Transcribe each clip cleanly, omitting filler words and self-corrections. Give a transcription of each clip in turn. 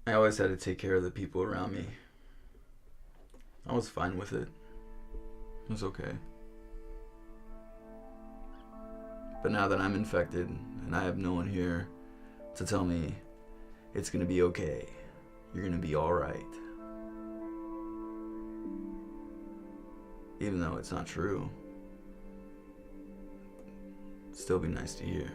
I always had to take care of the people around me. I was fine with it. It was okay. But now that I'm infected and I have no one here to tell me it's gonna be okay, you're gonna be alright. Even though it's not true, it'd still be nice to hear.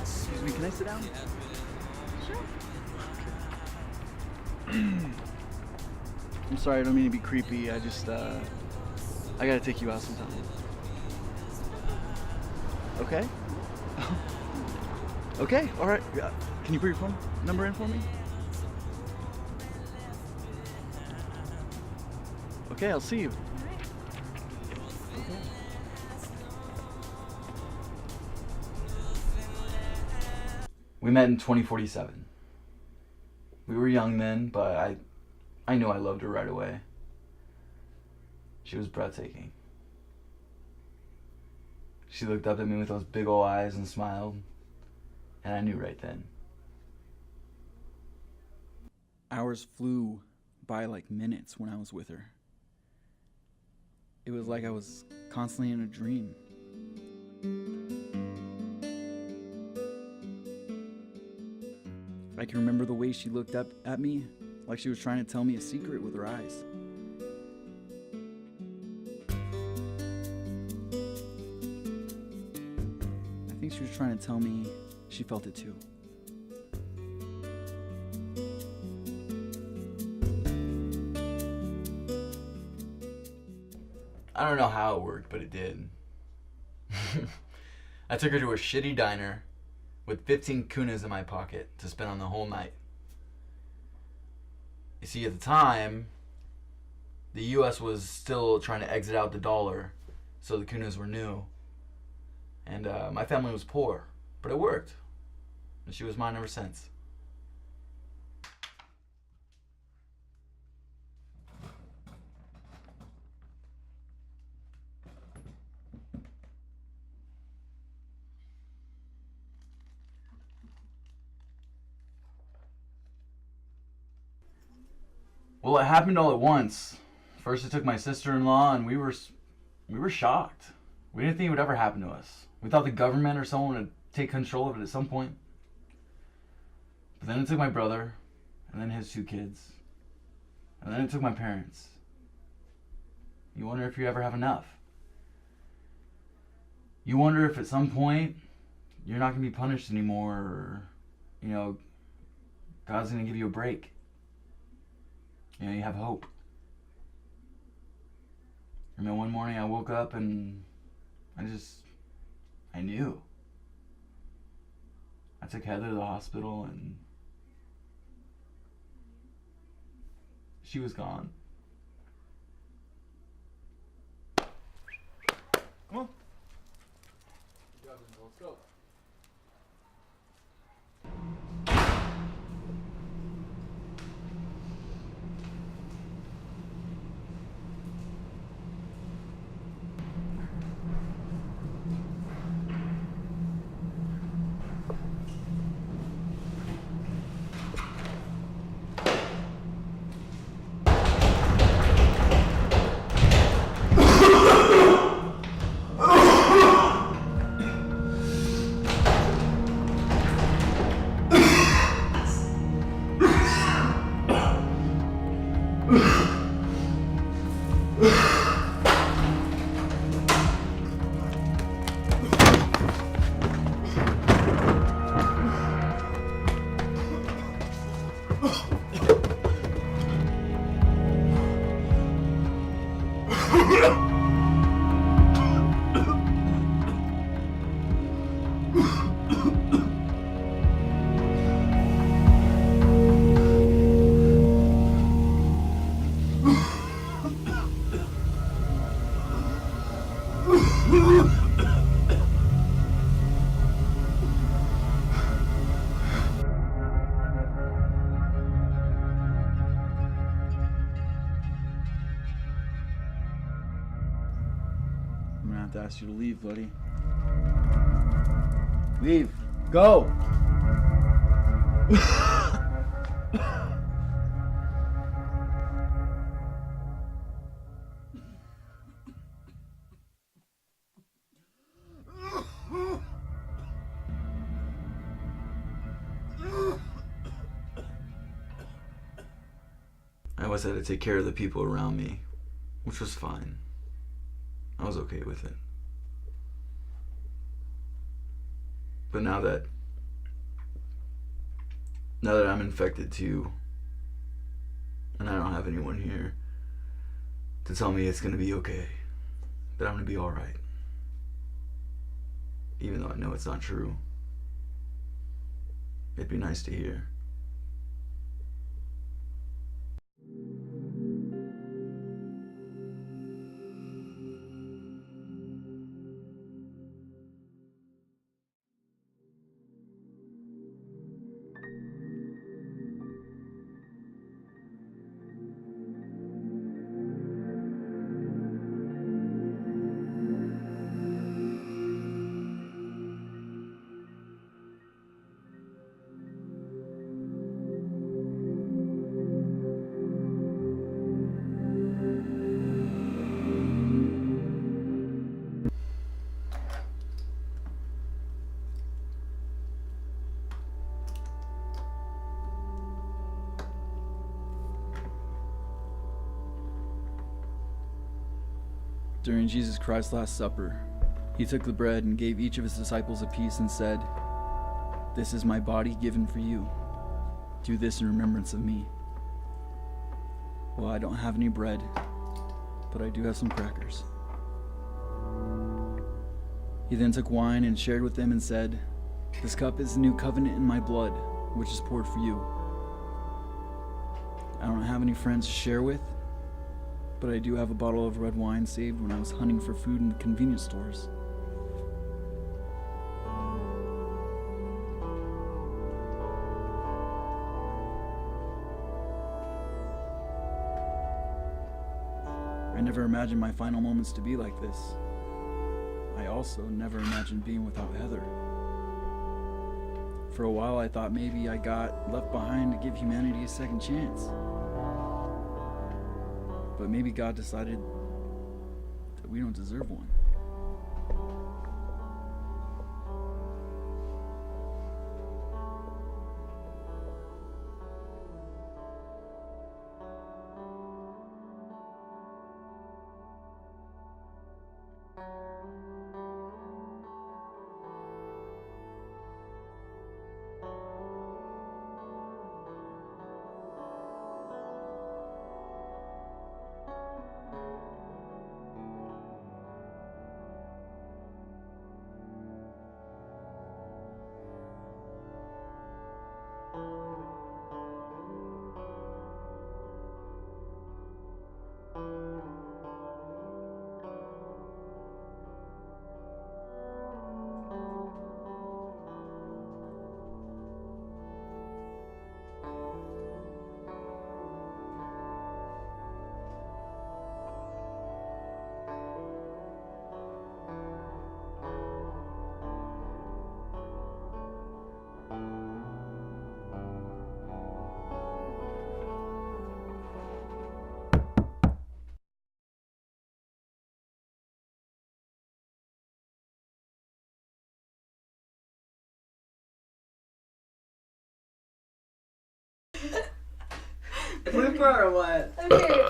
Excuse me, can I sit down? Sure. I'm sorry, I don't mean to be creepy. I gotta take you out sometime. Okay? Okay, alright. Can you put your phone number in for me? Okay, I'll see you. All right. Okay. We met in 2047. We were young then, but I knew I loved her right away. She was breathtaking. She looked up at me with those big ol' eyes and smiled, and I knew right then. Hours flew by like minutes when I was with her. It was like I was constantly in a dream. I can remember the way she looked up at me, like she was trying to tell me a secret with her eyes. I think she was trying to tell me she felt it too. I don't know how it worked, but it did. I took her to a shitty diner with 15 kunas in my pocket to spend on the whole night. You see, at the time, the US was still trying to exit out the dollar, so the kunas were new. And my family was poor, but it worked. And she was mine ever since. Well, it happened all at once. First, it took my sister-in-law, and we were shocked. We didn't think it would ever happen to us. We thought the government or someone would take control of it at some point. But then it took my brother, and then his two kids, and then it took my parents. You wonder if you ever have enough. You wonder if at some point you're not going to be punished anymore, or, God's going to give you a break. You have hope. I mean, one morning I woke up and I knew. I took Heather to the hospital and she was gone. Come on. Let's go. I'm gonna have to ask you to leave, buddy. Leave. Go! I always had to take care of the people around me, which was fine. I was okay with it. But now that I'm infected too, and I don't have anyone here to tell me it's gonna be okay, that I'm gonna be alright, even though I know it's not true, it'd be nice to hear. During Jesus Christ's Last Supper, he took the bread and gave each of his disciples a piece and said, "This is my body given for you. Do this in remembrance of me." Well, I don't have any bread, but I do have some crackers. He then took wine and shared with them and said, "This cup is the new covenant in my blood, which is poured for you. I don't have any friends to share with, but I do have a bottle of red wine saved when I was hunting for food in the convenience stores. I never imagined my final moments to be like this. I also never imagined being without Heather. For a while I thought maybe I got left behind to give humanity a second chance. But maybe God decided that we don't deserve one. Blooper or what? Okay.